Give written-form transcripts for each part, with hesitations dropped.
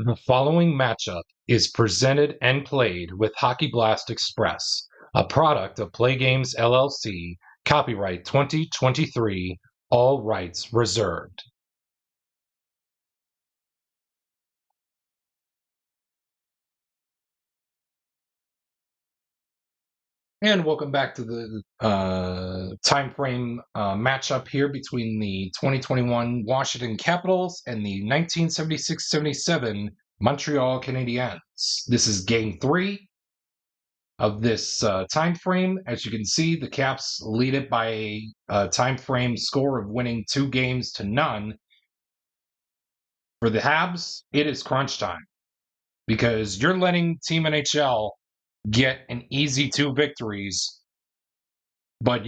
The following matchup is presented and played with Hockey Blast Express, a product of PLAAY Games LLC, copyright 2023, all rights reserved. And welcome back to the time frame matchup here between the 2021 Washington Capitals and the 1976-77 Montreal Canadiens. This is Game 3 of this time frame. As you can see, the Caps lead it by a time frame score of winning 2 games to none. For the Habs, it is crunch time because you're letting Team NHL get an easy 2 victories, but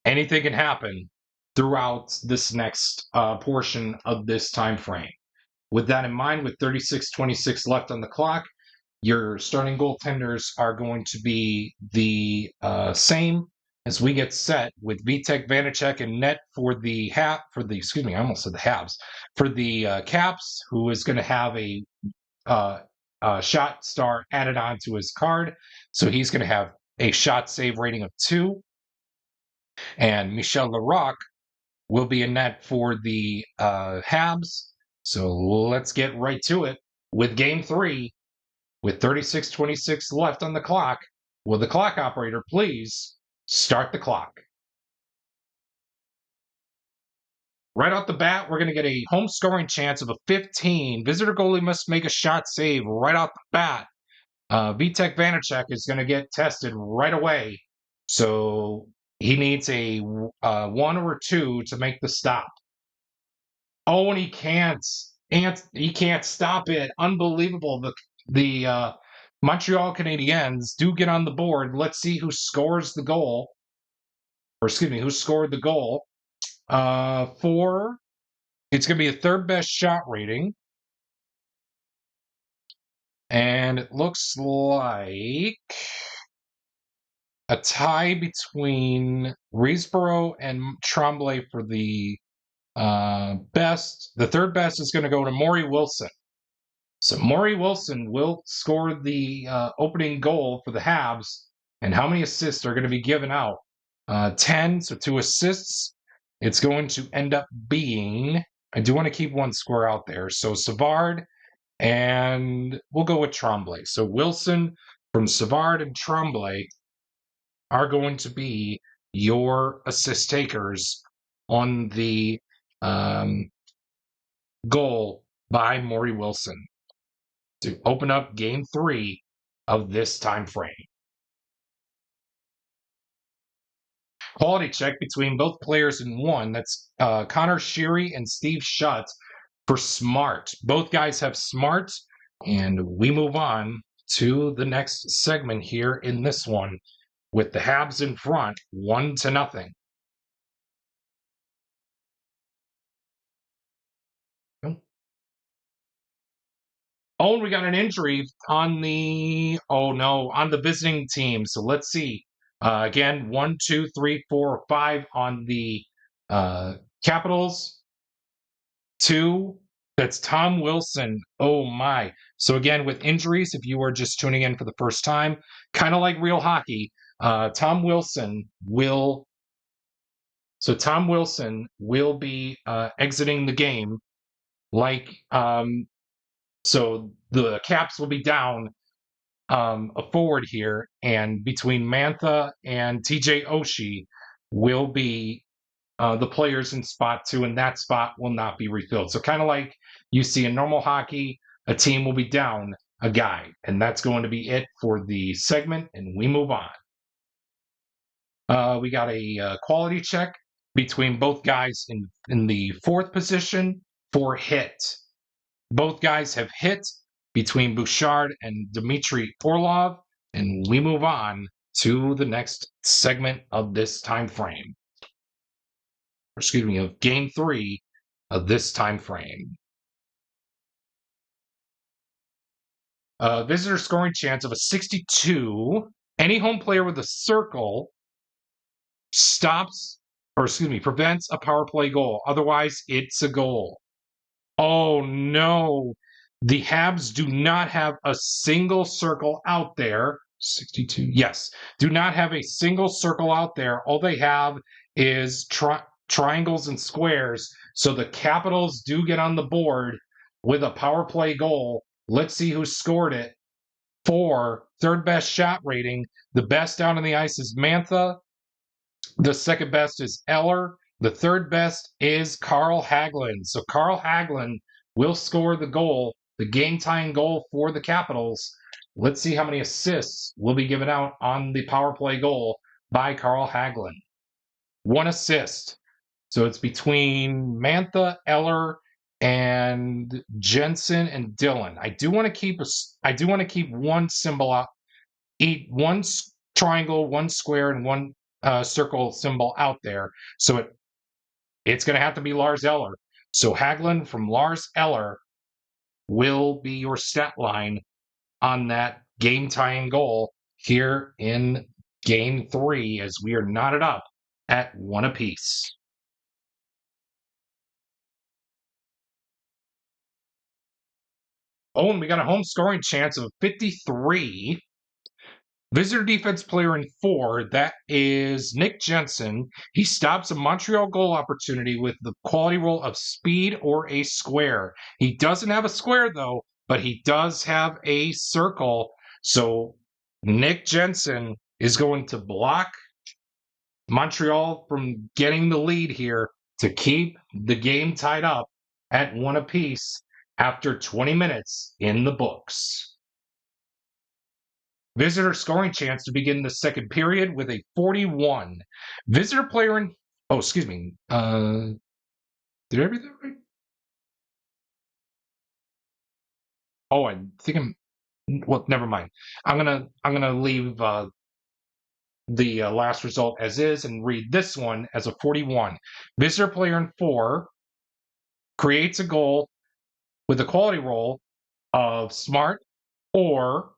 anything can happen throughout this next portion of this time frame. With that in mind, with 36:26 left on the clock, your starting goaltenders are going to be the same as we get set with Vitek Vanacek in net for the I almost said the Habs, for the Caps, who is going to have a shot star added on to his card, so he's going to have a shot save rating of 2, and Michel Larocque will be in net for the Habs. So let's get right to it with Game 3. With 36:26 left on the clock, will the clock operator please start the clock? Right off the bat, we're going to get a home scoring chance of a 15. Visitor goalie must make a shot save right off the bat. Vitek Vanacek is going to get tested right away. So he needs a 1 or a 2 to make the stop. Oh, and he can't. And he can't stop it. Unbelievable. The Montreal Canadiens do get on the board. Let's see who scores the goal. Or excuse me, who scored the goal. It's going to be a third best shot rating. And it looks like a tie between Reesborough and Tremblay for the best. The third best is going to go to Maury Wilson. So Maury Wilson will score the opening goal for the Habs. And how many assists are going to be given out? 10, so 2 assists. It's going to end up being, I do want to keep one square out there. So Savard, and we'll go with Tremblay. So Wilson from Savard and Tremblay are going to be your assist takers on the goal by Maury Wilson to open up Game 3 of this time frame. Quality check between both players in one. That's Connor Sheary and Steve Shutt for Smart. Both guys have Smart, and we move on to the next segment here in this one with the Habs in front, 1-0. Oh, and we got an injury on the visiting team. So let's see. Again, 1, 2, 3, 4, 5 on the Capitals. 2, that's Tom Wilson. Oh my. So again, with injuries, if you are just tuning in for the first time, kind of like real hockey, Tom Wilson will be exiting the game like so the Caps will be down a forward here, and between Mantha and TJ Oshie will be the players in spot 2, and that spot will not be refilled. So kind of like you see in normal hockey, a team will be down a guy, and that's going to be it for the segment, and we move on. We got a quality check between both guys in the 4th position for hit. Both guys have hit between Bouchard and Dmitry Orlov, and we move on to the next segment of this time frame. Of Game 3 of this time frame. Visitor scoring chance of a 62. Any home player with a circle prevents a power play goal. Otherwise, it's a goal. Oh no. The Habs do not have a single circle out there. 62. Yes. Do not have a single circle out there. All they have is triangles and squares. So the Capitals do get on the board with a power play goal. Let's see who scored it. For third best shot rating, the best down on the ice is Mantha. The second best is Eller. The third best is Carl Hagelin. So Carl Hagelin will score the goal, the game-tying goal for the Capitals. Let's see how many assists will be given out on the power play goal by Carl Hagelin. 1 assist. So it's between Mantha, Eller, and Jensen and Dylan. I do want to keep one symbol out, one triangle, one square, and one circle symbol out there. So it's going to have to be Lars Eller. So Hagelin from Lars Eller will be your stat line on that game-tying goal here in Game 3 as we are knotted up at 1 apiece. Oh, and we got a home scoring chance of 53. Visitor defense player in 4, that is Nick Jensen. He stops a Montreal goal opportunity with the quality roll of speed or a square. He doesn't have a square, though, but he does have a circle. So Nick Jensen is going to block Montreal from getting the lead here to keep the game tied up at 1 apiece after 20 minutes in the books. Visitor scoring chance to begin the second period with a 41. Visitor player in... Oh, excuse me. Did I read that right? Oh, I think I'm... Well, never mind. I'm gonna leave the last result as is and read this one as a 41. Visitor player in 4 creates a goal with a quality roll of smart or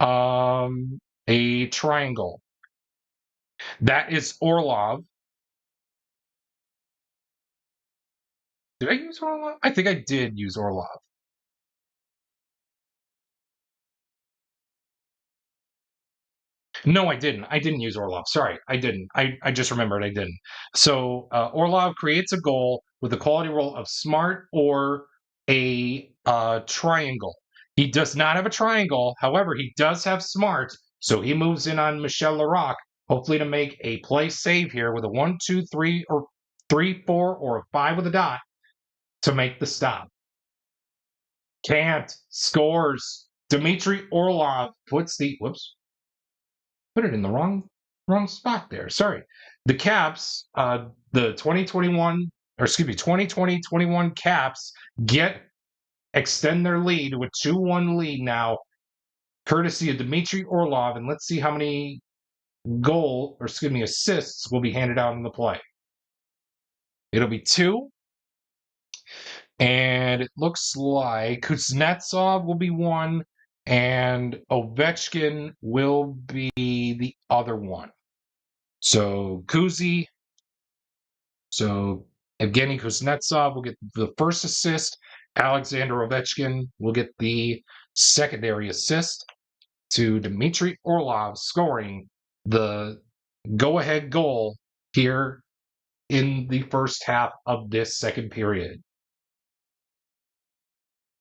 a triangle. That is Orlov. Did I use Orlov? I think I did use Orlov. No, I didn't. I didn't use Orlov. Sorry, I didn't. I just remembered I didn't. So Orlov creates a goal with a quality roll of smart or a triangle. He does not have a triangle. However, he does have smart. So he moves in on Michel Larocque, hopefully to make a play save here with a 1, 2, 3, or 3, 4, or a 5 with a dot to make the stop. Can't. Scores. Dmitry Orlov puts the... Whoops. Put it in the wrong spot there. Sorry. The Caps, the 2020-21 Caps extend their lead with 2-1 lead now, courtesy of Dmitry Orlov. And let's see how many assists will be handed out in the play. It'll be 2. And it looks like Kuznetsov will be 1. And Ovechkin will be the other one. So Evgeny Kuznetsov will get the first assist. Alexander Ovechkin will get the secondary assist to Dmitry Orlov scoring the go-ahead goal here in the first half of this second period.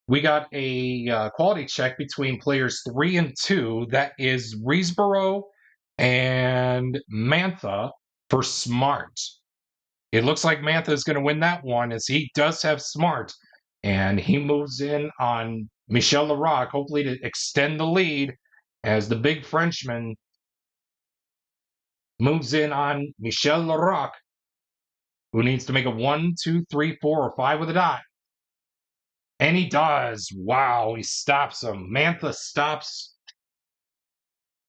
We got a quality check between players 3 and 2. That is Riesborough and Mantha for smart. It looks like Mantha is going to win that one as he does have smart. And he moves in on Michel Larocque, hopefully to extend the lead as the big Frenchman moves in on Michel Larocque, who needs to make a 1, 2, 3, 4, or 5 with a dot. And he does. Wow, he stops him. Mantha stops.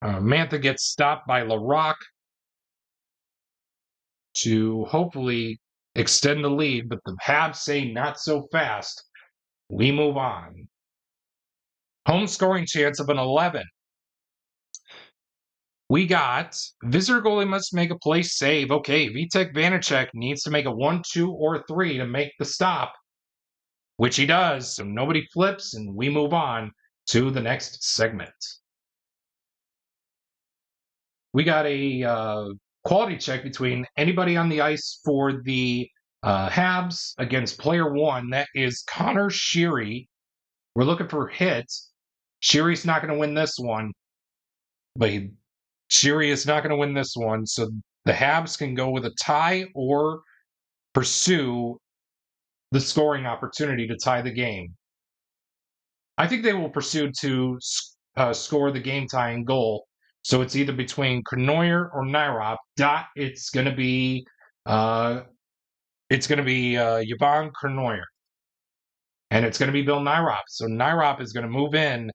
Mantha gets stopped by Larocque to hopefully extend the lead, but the Habs say not so fast. We move on. Home scoring chance of an 11. We got visitor goalie must make a play save. Okay, Vitek Vanacek needs to make a 1, 2, or 3 to make the stop. which he does. So nobody flips, and we move on to the next segment. We got a quality check between anybody on the ice for the Habs against player one. That is Connor Sheary. We're looking for hits. Sheary's not going to win this one, but Sheary is not going to win this one. So the Habs can go with a tie or pursue the scoring opportunity to tie the game. I think they will pursue to score the game-tying goal. So it's either between Knoyer or Nyrop. It's going to be Yvonne Knoyer, and it's going to be Bill Nyrop. So Nyrop is going to move in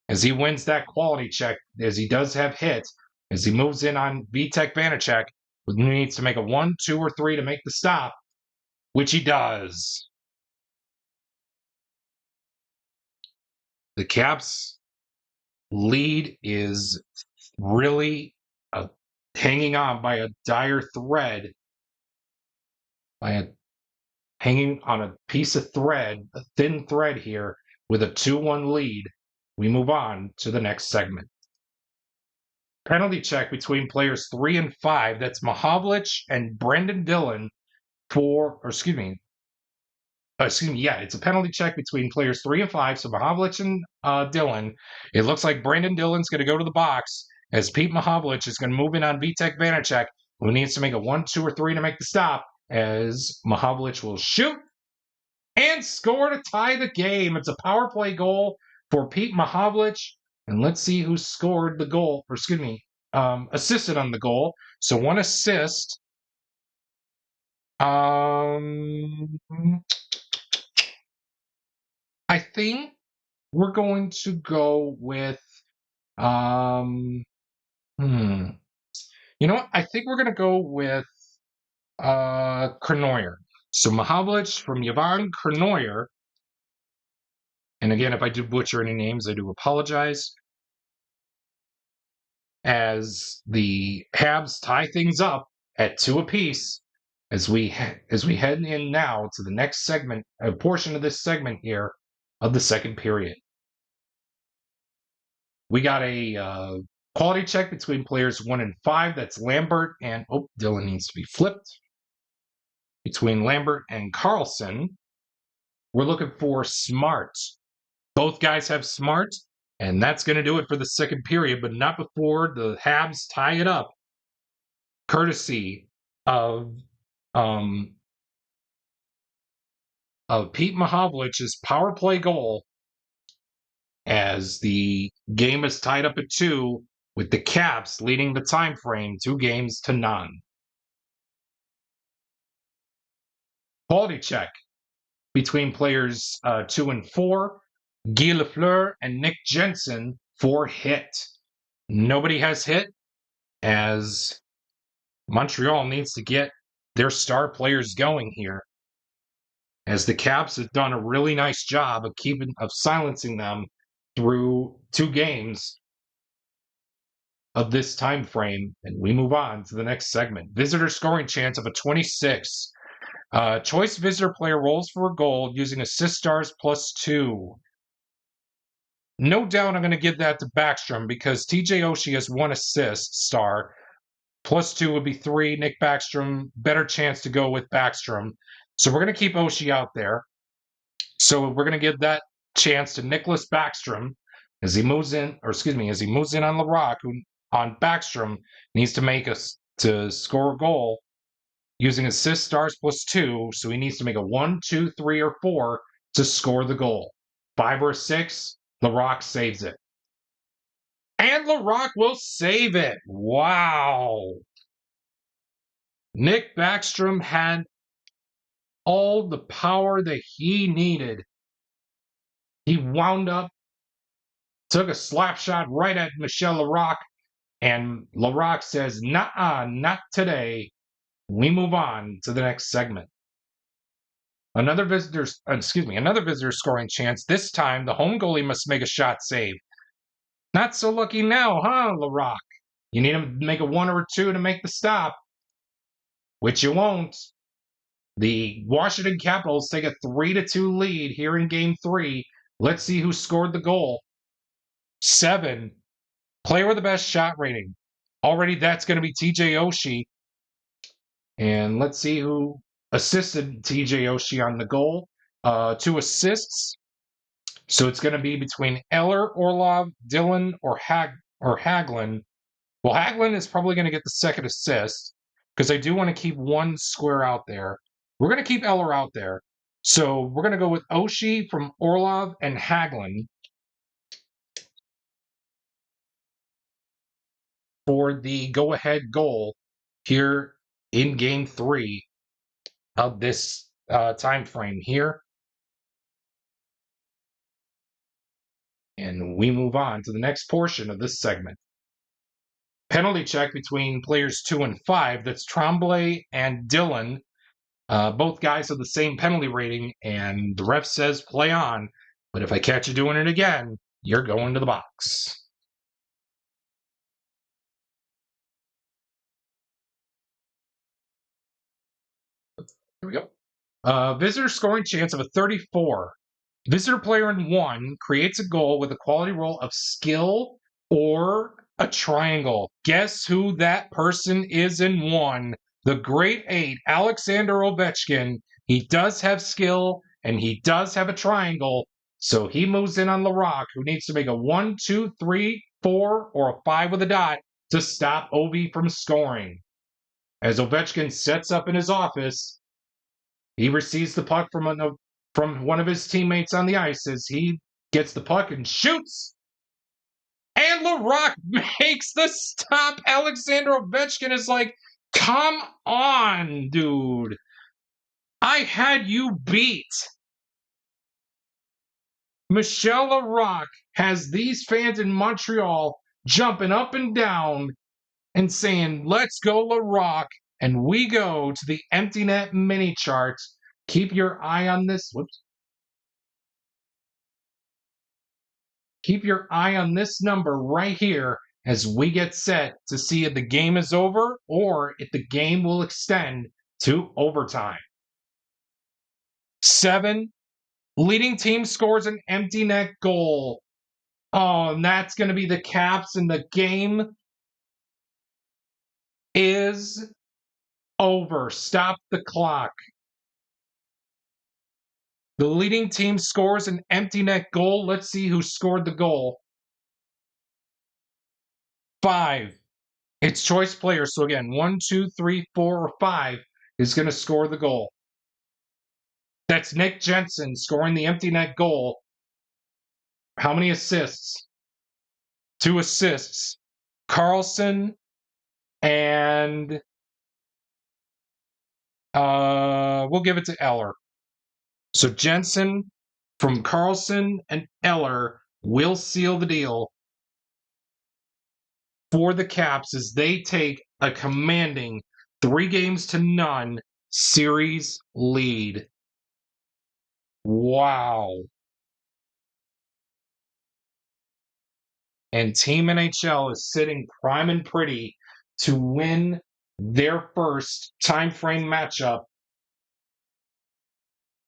as he wins that quality check, as he does have hits, as he moves in on Vitek Vanacek, who needs to make a 1, 2, or 3 to make the stop, which he does. The Caps' lead is really hanging on by a dire thread, hanging on a piece of thread, a thin thread here, with a 2-1 lead. We move on to the next segment. Penalty check between players 3 and 5. That's Mahovlich and Brendan Dillon it's a penalty check between players 3 and 5. So Mahovlich and Dillon. It looks like Brendan Dillon's going to go to the box as Pete Mahovlich is going to move in on Vitek Vanacek, who needs to make a 1, 2, or 3 to make the stop, as Mahovlich will shoot and score to tie the game. It's a power play goal for Pete Mahovlich. And let's see who scored the goal, assisted on the goal. So one assist. I think we're going to go with you know what? I think we're going to go with Knoyer. So Mahovlich from Yvonne Knoyer. And again, if I do butcher any names, I do apologize. As the Habs tie things up at 2 apiece, as we head in now to the next segment, a portion of this segment here of the second period. We got a quality check between players 1 and 5. That's Lambert and Dillon needs to be flipped. Between Lambert and Carlson, we're looking for Smart. Both guys have Smart, and that's going to do it for the second period, but not before the Habs tie it up, courtesy of Pete Mahovlich's power play goal, as the game is tied up at 2, with the Caps leading the time frame 2-0. Quality check between players 2 and 4. Guy Lafleur and Nick Jensen for hit. Nobody has hit, as Montreal needs to get their star players going here, as the Caps have done a really nice job of silencing them through 2 games of this time frame. And we move on to the next segment. Visitor scoring chance of a 26. Choice visitor player rolls for a goal using assist stars +2. No doubt I'm going to give that to Backstrom, because TJ Oshie has 1 assist star. +2 would be 3. Nick Backstrom, better chance to go with Backstrom. So we're going to keep Oshie out there. So we're going to give that chance to Nicholas Backstrom as he moves in, on Larocque, who on Backstrom needs to score a goal using assist stars +2. So he needs to make a 1, 2, 3, or 4 to score the goal. 5 or 6, Larocque saves it. And Larocque will save it. Wow. Nick Backstrom had all the power that he needed. He wound up, took a slap shot right at Michel Larocque, and Larocque says, "Nuh-uh, not today." We move on to the next segment. Another visitor scoring chance. This time, the home goalie must make a shot save. Not so lucky now, huh, Larocque? You need him to make a 1 or a 2 to make the stop, which you won't. The Washington Capitals take a 3-2 lead here in Game 3. Let's see who scored the goal. 7. Player with the best shot rating. Already that's going to be TJ Oshie. And let's see who assisted TJ Oshie on the goal. 2 assists. So it's going to be between Eller, Orlov, Dillon, or Hagelin. Well, Hagelin is probably going to get the second assist because I do want to keep one square out there. We're going to keep Eller out there. So we're going to go with Oshie from Orlov and Hagelin for the go-ahead goal here in Game 3 of this time frame here. And we move on to the next portion of this segment. Penalty check between players 2 and 5. That's Tremblay and Dillon. Both guys have the same penalty rating, and the ref says play on. But if I catch you doing it again, you're going to the box. Here we go. Visitor scoring chance of a 34. Visitor player in 1 creates a goal with a quality roll of skill or a triangle. Guess who that person is in 1? The great 8, Alexander Ovechkin. He does have skill and he does have a triangle, so he moves in on Larocque, who needs to make a 1, 2, 3, 4, or a 5 with a dot to stop Ovi from scoring. As Ovechkin sets up in his office, he receives the puck from one of his teammates on the ice as he gets the puck and shoots. And Larocque makes the stop. Alexander Ovechkin is like, come on, dude. I had you beat. Michel Larocque has these fans in Montreal jumping up and down and saying, let's go, Larocque. And we go to the empty net mini chart. Keep your eye on this. Whoops. Keep your eye on this number right here as we get set to see if the game is over or if the game will extend to overtime. 7, leading team scores an empty net goal. Oh, and that's going to be the Caps, and the game is over. Stop the clock. The leading team scores an empty net goal. Let's see who scored the goal. 5. It's choice players. So again, 1, 2, 3, 4, or 5 is going to score the goal. That's Nick Jensen scoring the empty net goal. How many assists? 2 assists. Carlson and we'll give it to Eller. So Jensen from Carlson and Eller will seal the deal for the Caps as they take a commanding 3-0 series lead. Wow. And Team NHL is sitting prime and pretty to win their first time frame matchup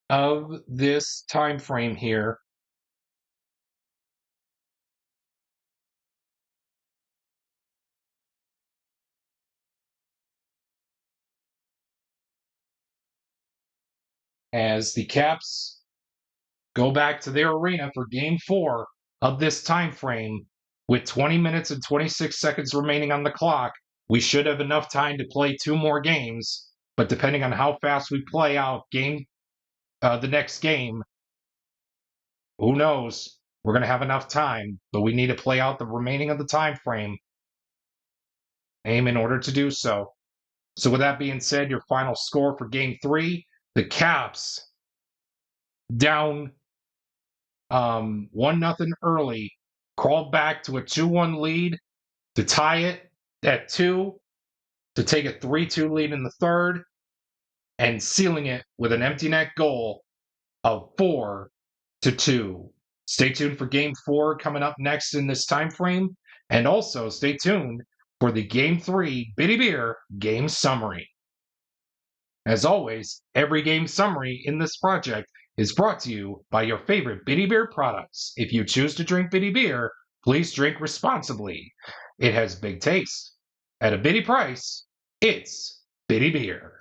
of this time frame here. As the Caps go back to their arena for Game 4 of this time frame, with 20 minutes and 26 seconds remaining on the clock, we should have enough time to play 2 more games. But depending on how fast we play out the next game, who knows? We're going to have enough time, but we need to play out the remaining of the time frame in order to do so. So with that being said, your final score for Game 3, the Caps down 1-0 early, crawled back to a 2-1 lead to tie it at 2, to take a 3-2 lead in the third, and sealing it with an empty net goal of 4-2. Stay tuned for Game 4 coming up next in this time frame, and also stay tuned for the Game 3 Bitty Beer game summary. As always, every game summary in this project is brought to you by your favorite Bitty Beer products. If you choose to drink Bitty Beer, please drink responsibly. It has big taste. At a bitty price, it's Bitty Beer.